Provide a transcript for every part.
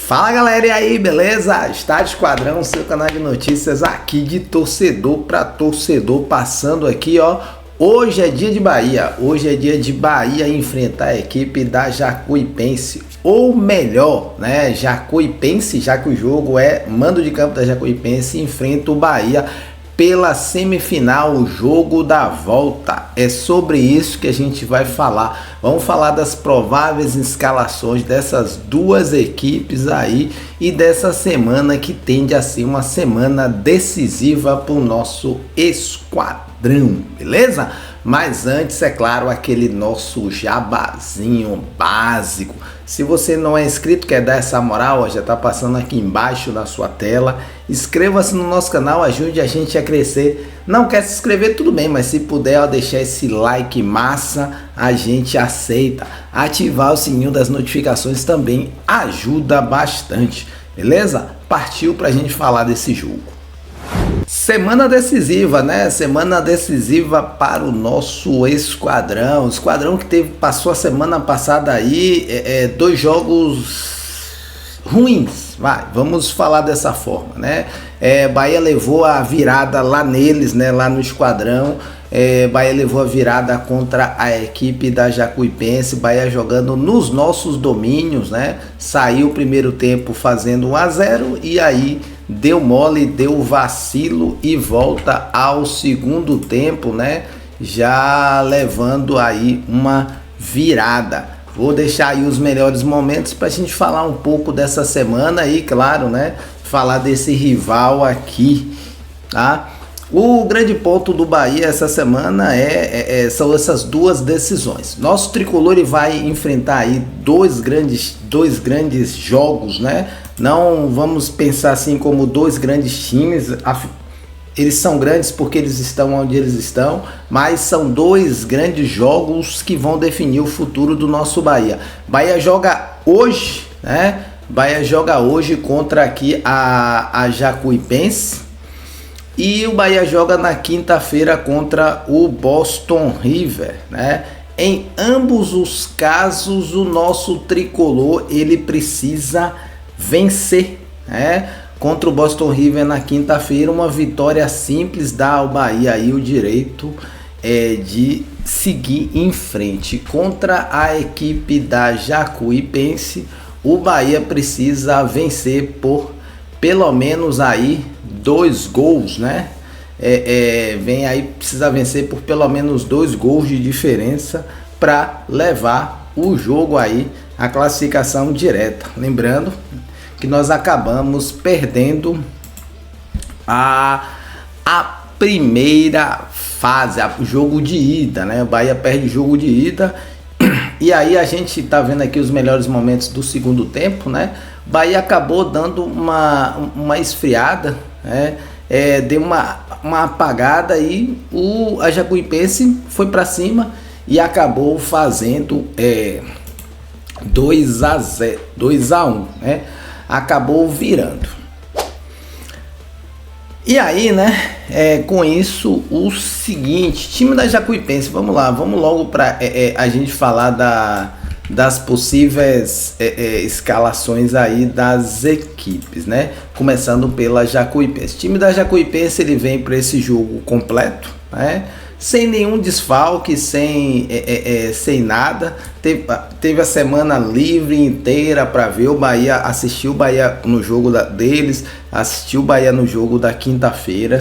Fala galera, e aí, beleza? Estádio Esquadrão, seu canal de notícias aqui de torcedor para torcedor, passando aqui, ó. Hoje é dia de Bahia, hoje é dia de Bahia enfrentar a equipe da Jacuipense, ou melhor, né, Jacuipense, já que o jogo é mando de campo da Jacuipense, enfrenta o Bahia pela semifinal, o jogo da volta. É sobre isso que a gente vai falar. Vamos falar das prováveis escalações dessas duas equipes aí e dessa semana que tende a ser uma semana decisiva para o nosso esquadrão, beleza? Mas antes, é claro, aquele nosso jabazinho básico. Se você não é inscrito, quer dar essa moral, ó, já tá passando aqui embaixo na sua tela. Inscreva-se no nosso canal, ajude a gente a crescer. Não quer se inscrever, tudo bem, mas se puder, ó, deixar esse like massa, a gente aceita. Ativar o sininho das notificações também ajuda bastante, beleza? Partiu pra gente falar desse jogo. Semana decisiva, né? Semana decisiva para o nosso esquadrão. Esquadrão que passou a semana passada aí dois jogos ruins. Vamos falar dessa forma, né? Bahia levou a virada lá neles, né? Lá no esquadrão. Bahia levou a virada contra a equipe da Jacuipense. Bahia jogando nos nossos domínios, né? Saiu o primeiro tempo fazendo 1-0 e aí deu mole, deu vacilo e volta ao segundo tempo, né? Já levando aí uma virada. Vou deixar aí os melhores momentos para a gente falar um pouco dessa semana aí, claro, né? Falar desse rival aqui, tá? O grande ponto do Bahia essa semana são essas duas decisões. Nosso tricolor ele vai enfrentar aí dois grandes jogos, né? Não vamos pensar assim como dois grandes times. Eles são grandes porque eles estão onde eles estão, mas são dois grandes jogos que vão definir o futuro do nosso Bahia. Bahia joga hoje, né? Bahia joga hoje contra aqui a Jacuipense. E o Bahia joga na quinta-feira contra o Boston River, né? Em ambos os casos, o nosso tricolor ele precisa vencer, né? Contra o Boston River na quinta-feira, uma vitória simples dá ao Bahia aí o direito de seguir em frente. Contra a equipe da Jacuipense, o Bahia precisa vencer por pelo menos aí 2 gols, né? Vem aí, precisa vencer por pelo menos 2 gols de diferença para levar o jogo aí a classificação direta. Lembrando que nós acabamos perdendo a primeira fase, o jogo de ida, né? O Bahia perde o jogo de ida. E aí a gente tá vendo aqui os melhores momentos do segundo tempo, né? Bahia acabou dando uma esfriada, né? Deu uma apagada e a Jacuipense foi para cima e acabou fazendo 2-1, né? Acabou virando. E aí, né, com isso, o seguinte, time da Jacuipense, vamos lá, vamos logo para a gente falar das possíveis escalações aí das equipes, né? Começando pela Jacuipense. O time da Jacuipense ele vem para esse jogo completo, né? Sem nenhum desfalque, sem nada. Teve a semana livre inteira para ver o Bahia, assistiu o Bahia no jogo deles, assistiu o Bahia no jogo da quinta-feira,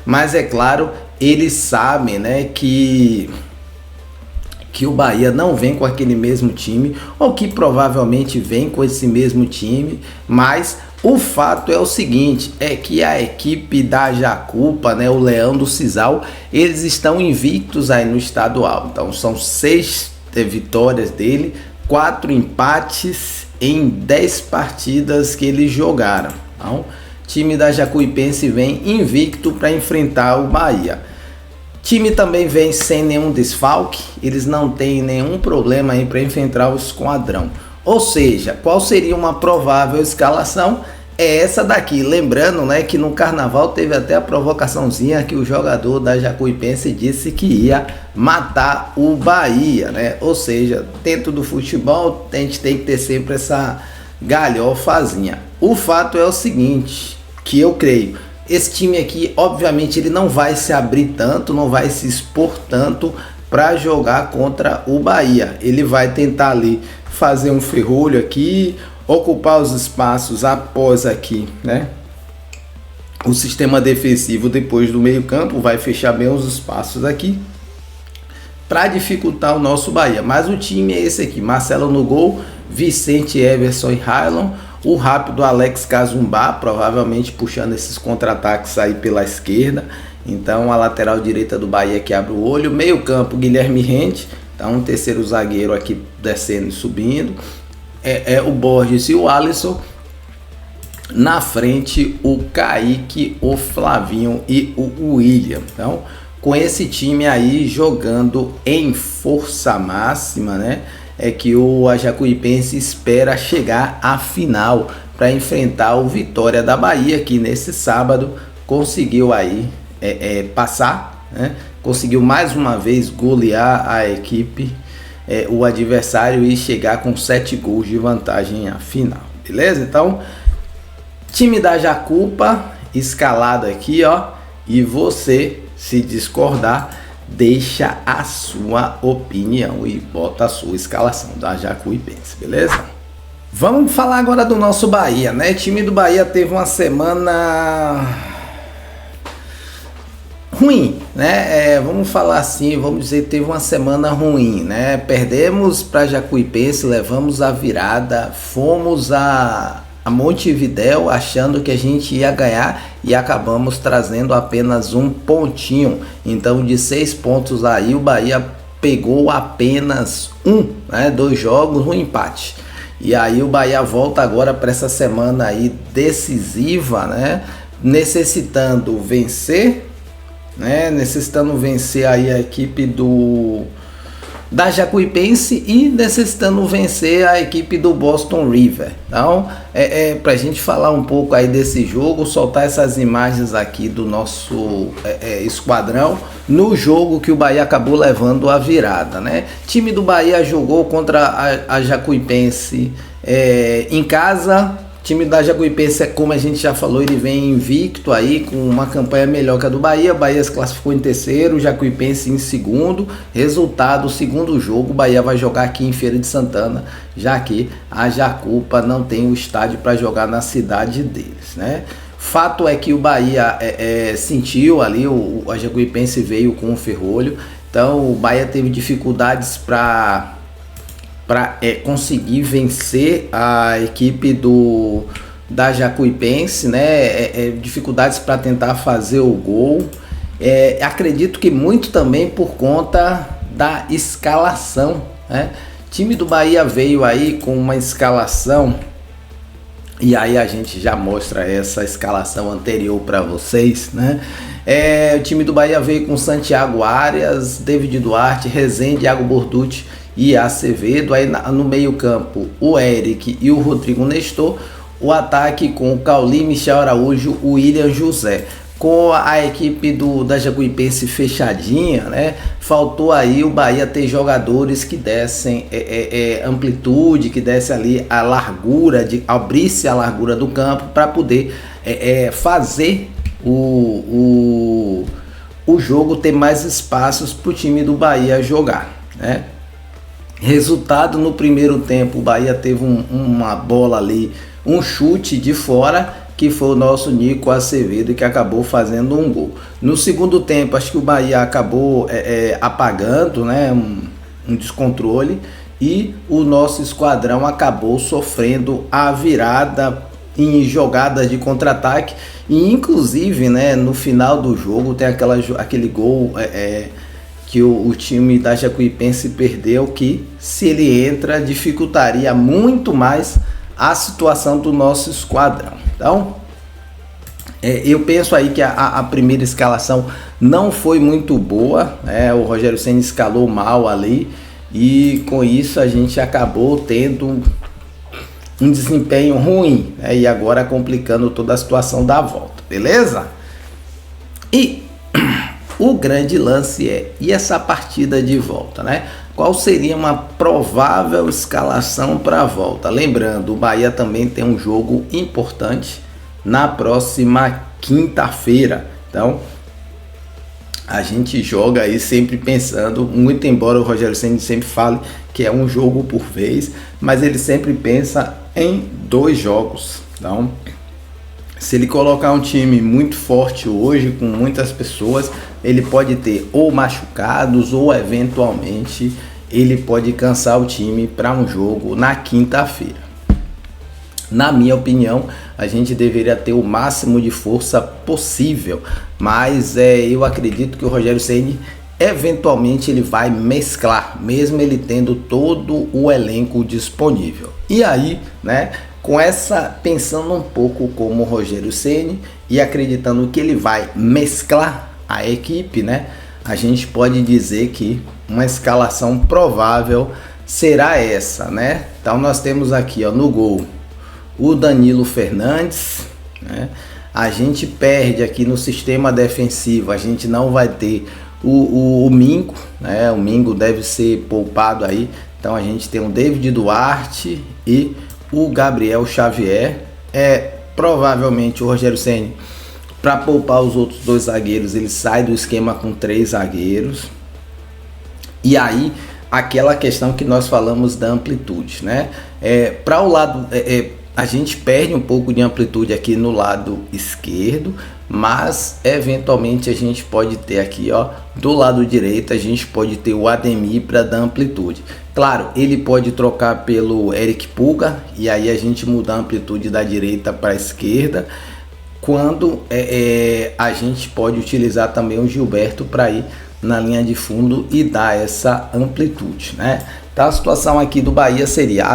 mas é claro, eles sabem, né, que o Bahia não vem com aquele mesmo time, ou que provavelmente vem com esse mesmo time, mas o fato é o seguinte, é que a equipe da Jacupa, né, o Leão do Cisal, eles estão invictos aí no estadual. Então são 6 vitórias dele, 4 empates em 10 partidas que eles jogaram. Então, o time da Jacuipense vem invicto para enfrentar o Bahia. Time também vem sem nenhum desfalque, eles não têm nenhum problema aí para enfrentar o esquadrão. Ou seja, qual seria uma provável escalação? É essa daqui. Lembrando, né, que no carnaval teve até a provocaçãozinha que o jogador da Jacuipense disse que ia matar o Bahia, né? Ou seja, dentro do futebol a gente tem que ter sempre essa galhofazinha. O fato é o seguinte, que eu creio, esse time aqui, obviamente, ele não vai se abrir tanto, não vai se expor tanto para jogar contra o Bahia. Ele vai tentar ali fazer um ferrolho aqui, ocupar os espaços após aqui, né? O sistema defensivo depois do meio campo vai fechar bem os espaços aqui para dificultar o nosso Bahia. Mas o time é esse aqui: Marcelo no gol, Vicente, Everson e Railon, o rápido Alex Cazumbá, provavelmente puxando esses contra-ataques aí pela esquerda. Então a lateral direita do Bahia que abre o olho, meio campo Guilherme Rente, tá um terceiro zagueiro aqui descendo e subindo, o Borges e o Alisson. Na frente o Kaique, o Flavinho e o William. Então com esse time aí jogando em força máxima, né, é que o Jacuipense espera chegar à final para enfrentar o Vitória da Bahia, que nesse sábado conseguiu aí passar, né, conseguiu mais uma vez golear a equipe, o adversário, e chegar com 7 gols de vantagem à final, beleza? Então, time da Jacupa escalado aqui, ó, e você, se discordar, deixa a sua opinião e bota a sua escalação da Jacuipense, beleza? Vamos falar agora do nosso Bahia, né? O time do Bahia teve uma semana ruim, né? Vamos falar assim, vamos dizer, teve uma semana ruim, né? Perdemos para Jacuipense, levamos a virada, fomos a Montevidéu achando que a gente ia ganhar e acabamos trazendo apenas um pontinho. Então de 6 pontos aí o Bahia pegou apenas né? 2 jogos, um empate. E aí o Bahia volta agora para essa semana aí decisiva, né? Necessitando vencer, né? Necessitando vencer aí a equipe da Jacuipense e necessitando vencer a equipe do Boston River. Então, para a gente falar um pouco aí desse jogo, soltar essas imagens aqui do nosso esquadrão no jogo que o Bahia acabou levando a virada, né? O time do Bahia jogou contra a Jacuipense em casa. O time da Jacuipense, como a gente já falou, ele vem invicto aí, com uma campanha melhor que a do Bahia. O Bahia se classificou em terceiro, o Jacuipense em segundo. Resultado, segundo jogo, o Bahia vai jogar aqui em Feira de Santana, já que a Jacupa não tem o estádio para jogar na cidade deles, né? Fato é que o Bahia sentiu ali, a Jacuipense veio com o ferrolho. Então o Bahia teve dificuldades para conseguir vencer a equipe da Jacuipense, né? Dificuldades para tentar fazer o gol. Acredito que muito também por conta da escalação, né? O time do Bahia veio aí com uma escalação, e aí a gente já mostra essa escalação anterior para vocês, né? O time do Bahia veio com Santiago Arias, David Duarte, Rezende, Iago Borducci e Acevedo. Aí no meio campo o Eric e o Rodrigo Nestor. O ataque com o Cauli, Michel Araújo, o William José. Com a equipe da Jacuipense fechadinha, né? Faltou aí o Bahia ter jogadores que dessem amplitude, que dessem ali a largura, abrisse a largura do campo para poder fazer o jogo ter mais espaços para o time do Bahia jogar, né? Resultado: no primeiro tempo o Bahia teve uma bola ali, um chute de fora, que foi o nosso Nico Acevedo, que acabou fazendo um gol. No segundo tempo, acho que o Bahia acabou apagando, né, um descontrole, e o nosso esquadrão acabou sofrendo a virada em jogadas de contra-ataque. E inclusive, né, no final do jogo tem aquele gol que o time da Jacuipense perdeu, que se ele entra dificultaria muito mais a situação do nosso esquadrão. Então, eu penso aí que a primeira escalação não foi muito boa, né? O Rogério Ceni escalou mal ali, e com isso a gente acabou tendo um desempenho ruim, né? E agora complicando toda a situação da volta, beleza? E o grande lance e essa partida de volta, né? qual seria uma provável escalação para a volta. Lembrando, o Bahia também tem um jogo importante na próxima quinta-feira. Então, a gente joga aí sempre pensando, muito embora o Rogério Ceni sempre fale que é um jogo por vez, mas ele sempre pensa em 2 jogos. Então, se ele colocar um time muito forte hoje, com muitas pessoas, ele pode ter ou machucados ou eventualmente ele pode cansar o time para um jogo na quinta-feira. Na minha opinião, a gente deveria ter o máximo de força possível, mas eu acredito que o Rogério Ceni eventualmente ele vai mesclar, mesmo ele tendo todo o elenco disponível. E aí, né, pensando um pouco como o Rogério Ceni e acreditando que ele vai mesclar a equipe, né, a gente pode dizer que uma escalação provável será essa, né? Então nós temos aqui, ó, no gol o Danilo Fernandes, né? A gente perde aqui no sistema defensivo, a gente não vai ter o Mingo, né? O Mingo deve ser poupado aí, então a gente tem o David Duarte e o Gabriel Xavier. Provavelmente o Rogério Ceni, para poupar os outros 2 zagueiros, ele sai do esquema com 3 zagueiros. E aí, aquela questão que nós falamos da amplitude, né? Para o lado, a gente perde um pouco de amplitude aqui no lado esquerdo, mas eventualmente a gente pode ter aqui, ó, do lado direito, a gente pode ter o Ademir para dar amplitude. Claro, ele pode trocar pelo Eric Pulga e aí a gente mudar a amplitude da direita para a esquerda, quando a gente pode utilizar também o Gilberto para ir na linha de fundo e dar essa amplitude, né? Então a situação aqui do Bahia seria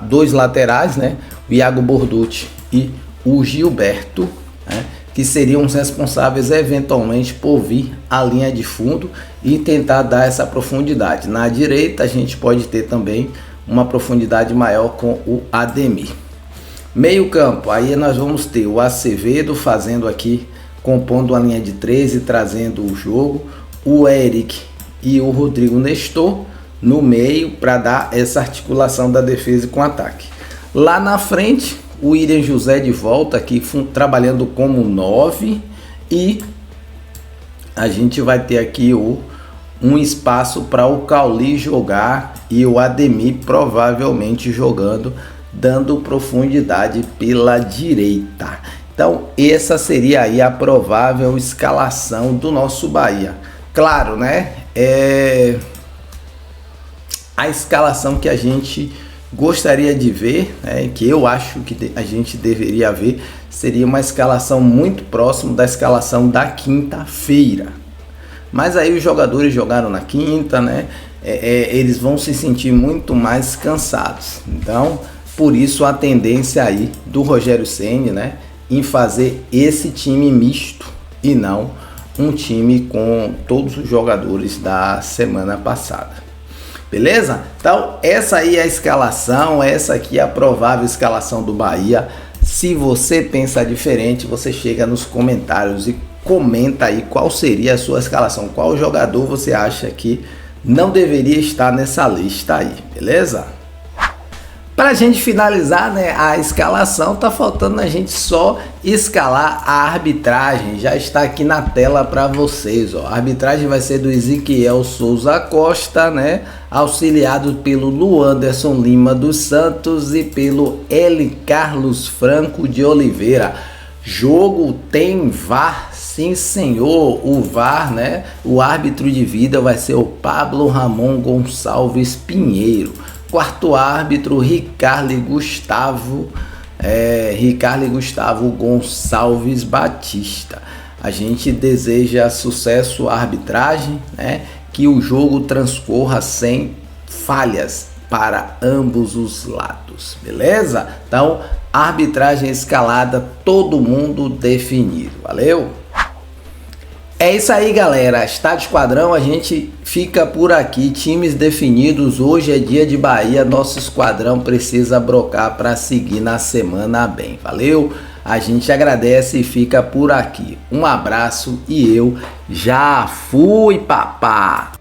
2 laterais, né? O Iago Borducci e o Gilberto, né? Que seriam os responsáveis eventualmente por vir à linha de fundo e tentar dar essa profundidade. Na direita a gente pode ter também uma profundidade maior com o Ademir. Meio campo, aí nós vamos ter o Acevedo fazendo aqui, compondo a linha de 3 e trazendo o jogo, o Eric e o Rodrigo Nestor no meio para dar essa articulação da defesa com ataque. Lá na frente, o William José de volta aqui trabalhando como 9 e a gente vai ter aqui um espaço para o Cauli jogar e o Ademir provavelmente jogando, dando profundidade pela direita. Então essa seria aí a provável escalação do nosso Bahia. Claro, né? A escalação que a gente gostaria de ver, né, que eu acho que a gente deveria ver, seria uma escalação muito próxima da escalação da quinta-feira. Mas aí os jogadores jogaram na quinta, né? Eles vão se sentir muito mais cansados. Então, por isso a tendência aí do Rogério Ceni, né, em fazer esse time misto e não um time com todos os jogadores da semana passada. Beleza? Então essa aí é a escalação, essa aqui é a provável escalação do Bahia. Se você pensa diferente, você chega nos comentários e comenta aí qual seria a sua escalação, qual jogador você acha que não deveria estar nessa lista aí, beleza? Para a gente finalizar, né, a escalação, tá faltando a gente só escalar a arbitragem. Já está aqui na tela para vocês, ó. A arbitragem vai ser do Ezequiel Souza Costa, né, auxiliado pelo Luanderson Lima dos Santos e pelo L. Carlos Franco de Oliveira. Jogo tem VAR, sim senhor, o VAR, né? O árbitro de vida vai ser o Pablo Ramon Gonçalves Pinheiro. Quarto árbitro, Ricardo Gustavo Gonçalves Batista. A gente deseja sucesso à arbitragem, né? Que o jogo transcorra sem falhas para ambos os lados, beleza? Então, arbitragem escalada, todo mundo definido, valeu? É isso aí, galera. Estádio Esquadrão, a gente fica por aqui. Times definidos. Hoje é dia de Bahia. Nosso esquadrão precisa brocar para seguir na semana bem. Valeu? A gente agradece e fica por aqui. Um abraço e eu já fui, papá!